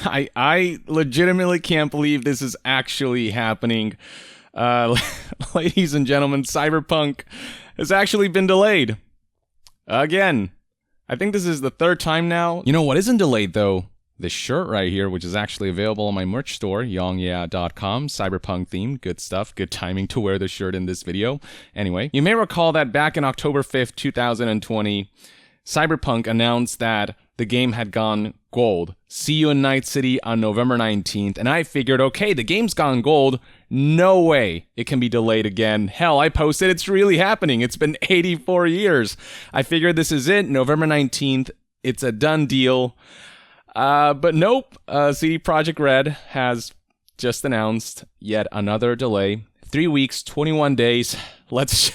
I legitimately can't believe this is actually happening. Ladies and gentlemen, Cyberpunk has actually been delayed. Again. I think this is the third time now. You know what isn't delayed, though? This shirt right here, which is actually available on my merch store, yongyeah.com, cyberpunk themed, good stuff, good timing to wear the shirt in this video. Anyway, you may recall that back in October 5th, 2020, Cyberpunk announced that the game had gone gold. See you in Night City on November 19th, and I figured, okay, the game's gone gold, no way it can be delayed again. Hell, I posted it's really happening. It's been 84 years. I figured this is it, November 19th, it's a done deal. But nope, CD Projekt Red has just announced yet another delay. 3 weeks, 21 days. Let's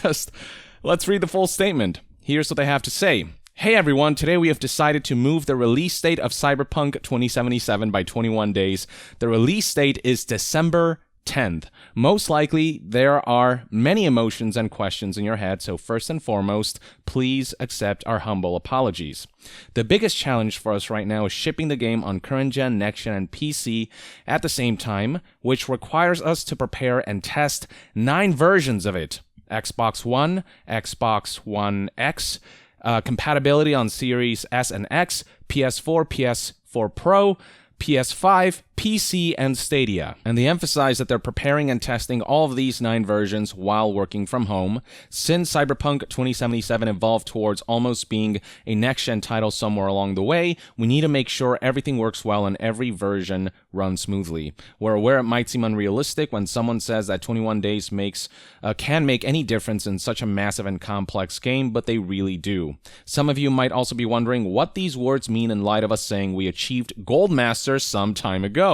read the full statement. Here's what they have to say. Hey everyone, today we have decided to move the release date of Cyberpunk 2077 by 21 days. The release date is December 10th. Most likely, there are many emotions and questions in your head, so first and foremost, please accept our humble apologies. The biggest challenge for us right now is shipping the game on current gen, next gen, and PC at the same time, which requires us to prepare and test 9 versions of it. Xbox One, Xbox One X, compatibility on Series S and X, PS4, PS4 Pro, PS5, PC, and Stadia. And they emphasize that they're preparing and testing all of these 9 versions while working from home. Since Cyberpunk 2077 evolved towards almost being a next-gen title somewhere along the way, we need to make sure everything works well and every version runs smoothly. We're aware it might seem unrealistic when someone says that 21 days can make any difference in such a massive and complex game, but they really do. Some of you might also be wondering what these words mean in light of us saying we achieved Gold Master some time ago.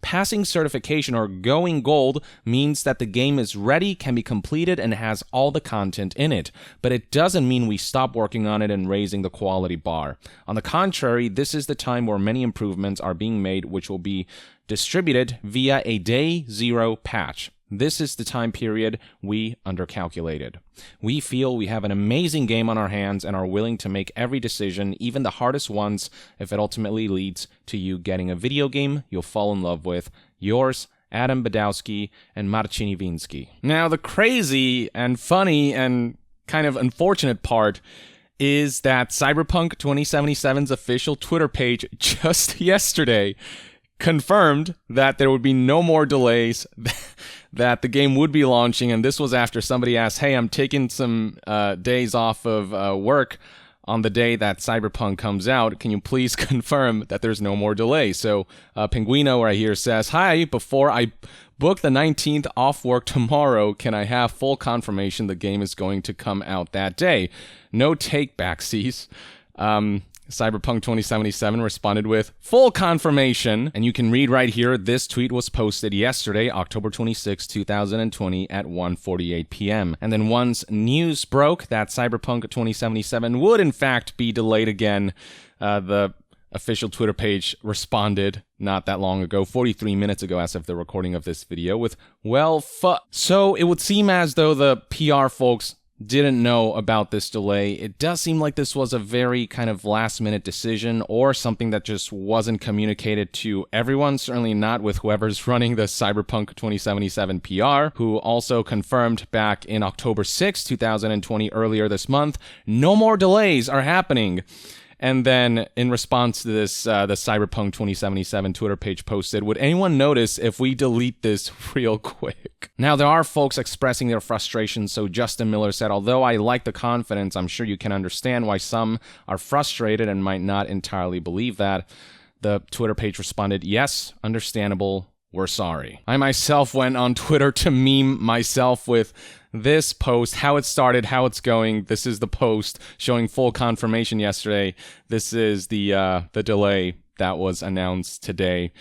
Passing certification or going gold means that the game is ready, can be completed, and has all the content in it. But it doesn't mean we stop working on it and raising the quality bar. On the contrary, this is the time where many improvements are being made, which will be distributed via a Day Zero patch. This is the time period we undercalculated. We feel we have an amazing game on our hands and are willing to make every decision, even the hardest ones, if it ultimately leads to you getting a video game you'll fall in love with. Yours, Adam Badowski and Marcin Iwiński. Now, the crazy and funny and kind of unfortunate part is that Cyberpunk 2077's official Twitter page just yesterday confirmed that there would be no more delays, that the game would be launching, and this was after somebody asked, hey, I'm taking some days off of work on the day that Cyberpunk comes out. Can you please confirm that there's no more delay? So Pinguino right here says, hi, before I book the 19th off work tomorrow, can I have full confirmation the game is going to come out that day? No take backsies. Cyberpunk 2077 responded with full confirmation, and you can read right here, this tweet was posted yesterday, October 26, 2020 at 1:48 p.m. And then once news broke that Cyberpunk 2077 would in fact be delayed again, the official Twitter page responded not that long ago, 43 minutes ago as of the recording of this video, with, well, So it would seem as though the PR folks didn't know about this delay. It does seem like this was a very kind of last-minute decision or something that just wasn't communicated to everyone, certainly not with whoever's running the Cyberpunk 2077 PR, who also confirmed back in October 6, 2020, earlier this month, no more delays are happening. And then, in response to this, the Cyberpunk 2077 Twitter page posted, would anyone notice if we delete this real quick? Now, there are folks expressing their frustration, so Justin Miller said, although I like the confidence, I'm sure you can understand why some are frustrated and might not entirely believe that. The Twitter page responded, yes, understandable, we're sorry. I myself went on Twitter to meme myself with this post, how it started, how it's going. This is the post showing full confirmation yesterday. This is the delay that was announced today.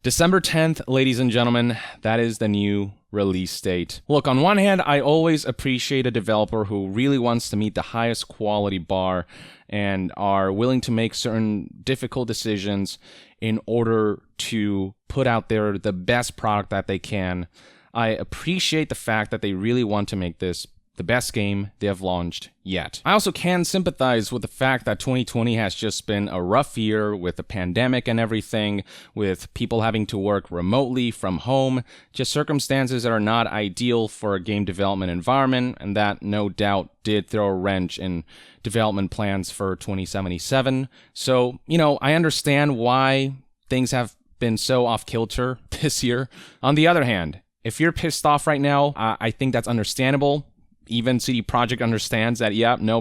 December 10th, ladies and gentlemen, that is the new release date. Look, on one hand, I always appreciate a developer who really wants to meet the highest quality bar and are willing to make certain difficult decisions in order to put out there the best product that they can. I appreciate the fact that they really want to make this the best game they have launched yet. I also can sympathize with the fact that 2020 has just been a rough year with the pandemic and everything, with people having to work remotely from home, just circumstances that are not ideal for a game development environment, and that no doubt did throw a wrench in development plans for 2077. So, I understand why things have been so off kilter this year. On the other hand, if you're pissed off right now, I think that's understandable. Even CD Projekt understands that,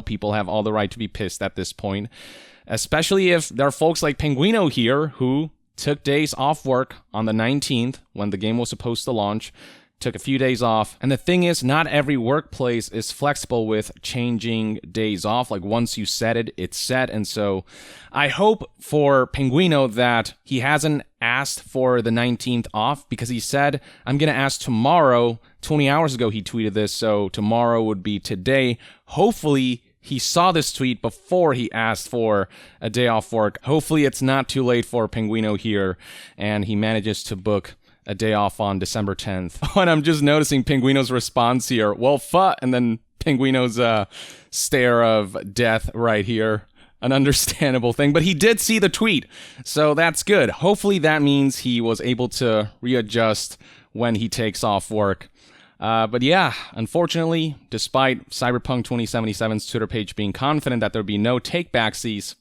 people have all the right to be pissed at this point. Especially if there are folks like Penguino here who took days off work on the 19th when the game was supposed to launch, took a few days off. And the thing is, not every workplace is flexible with changing days off. Like once you set it, it's set. And so I hope for Penguino that he hasn't asked for the 19th off, because he said, I'm going to ask tomorrow. 20 hours ago, he tweeted this. So tomorrow would be today. Hopefully he saw this tweet before he asked for a day off work. Hopefully it's not too late for Penguino here and he manages to book a day off on December 10th. Oh, and I'm just noticing Penguino's response here. Well, and then Penguino's stare of death right here. An understandable thing, but he did see the tweet, so that's good. Hopefully that means he was able to readjust when he takes off work. But yeah, unfortunately, despite Cyberpunk 2077's Twitter page being confident that there'd be no take-backsies,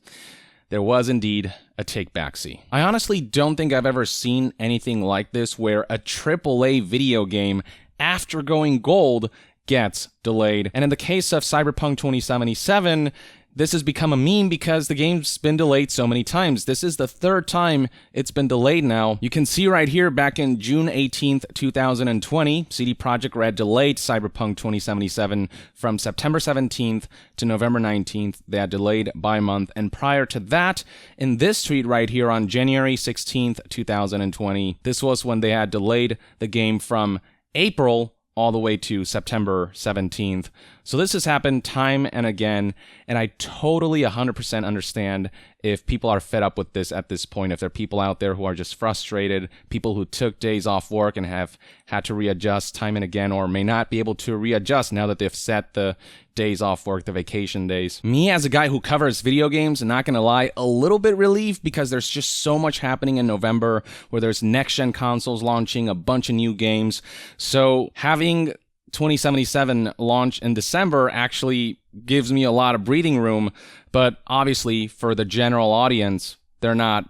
there was indeed a take-backseat. I honestly don't think I've ever seen anything like this where a AAA video game, after going gold, gets delayed. And in the case of Cyberpunk 2077, this has become a meme because the game's been delayed so many times. This is the third time it's been delayed now. You can see right here, back in June 18th, 2020, CD Projekt Red delayed Cyberpunk 2077 from September 17th to November 19th. They had delayed by a month. And prior to that, in this tweet right here on January 16th, 2020, this was when they had delayed the game from April all the way to September 17th. So this has happened time and again, and I totally 100% understand if people are fed up with this at this point, if there are people out there who are just frustrated, people who took days off work and have had to readjust time and again, or may not be able to readjust now that they've set the days off work, the vacation days. Me, as a guy who covers video games, not gonna lie, a little bit relieved because there's just so much happening in November where there's next-gen consoles launching, a bunch of new games. So having 2077 launch in December actually gives me a lot of breathing room, but obviously for the general audience, they're not,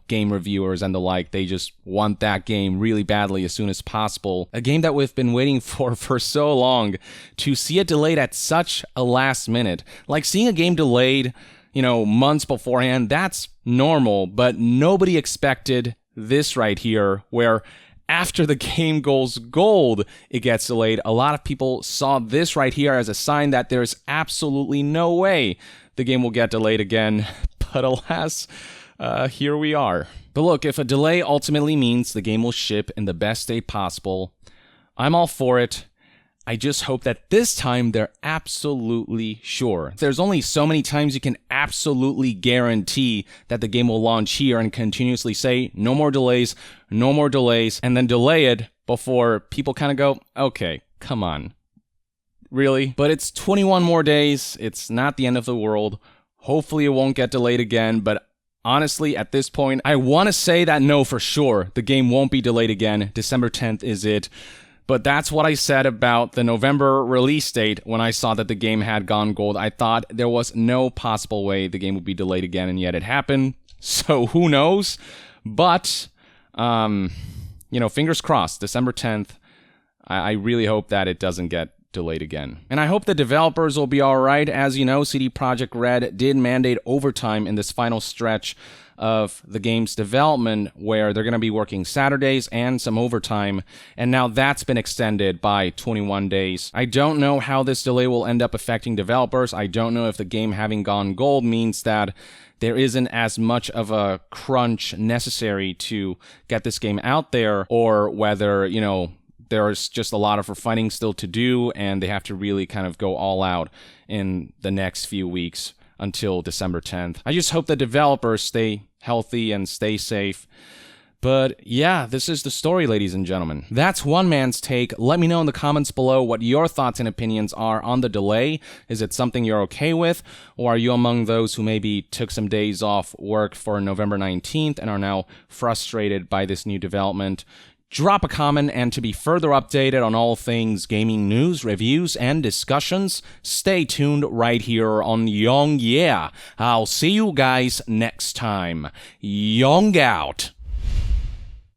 game reviewers and the like. They just want that game really badly as soon as possible. A game that we've been waiting for so long. To see it delayed at such a last minute, like seeing a game delayed, months beforehand, that's normal, but nobody expected this right here, where after the game goes gold, it gets delayed. A lot of people saw this right here as a sign that there's absolutely no way the game will get delayed again. But alas, here we are. But look, if a delay ultimately means the game will ship in the best state possible, I'm all for it. I just hope that this time they're absolutely sure. There's only so many times you can absolutely guarantee that the game will launch here and continuously say, no more delays, and then delay it before people kind of go, okay, come on. Really? But it's 21 more days. It's not the end of the world. Hopefully it won't get delayed again, but honestly, at this point, I want to say that no, for sure, the game won't be delayed again. December 10th is it. But that's what I said about the November release date when I saw that the game had gone gold. I thought there was no possible way the game would be delayed again, and yet it happened. So who knows? But, fingers crossed, December 10th. I really hope that it doesn't get delayed again. And I hope the developers will be all right. As you know, CD Projekt Red did mandate overtime in this final stretch of the game's development, where they're going to be working Saturdays and some overtime, and now that's been extended by 21 days. I don't know how this delay will end up affecting developers. I don't know if the game having gone gold means that there isn't as much of a crunch necessary to get this game out there, or whether, there's just a lot of refining still to do, and they have to really kind of go all out in the next few weeks until December 10th. I just hope the developers stay healthy and stay safe. But yeah, this is the story, ladies and gentlemen. That's one man's take. Let me know in the comments below what your thoughts and opinions are on the delay. Is it something you're okay with? Or are you among those who maybe took some days off work for November 19th and are now frustrated by this new development? Drop a comment, and to be further updated on all things gaming news, reviews, and discussions, stay tuned right here on Young Yeah. I'll see you guys next time. Young out.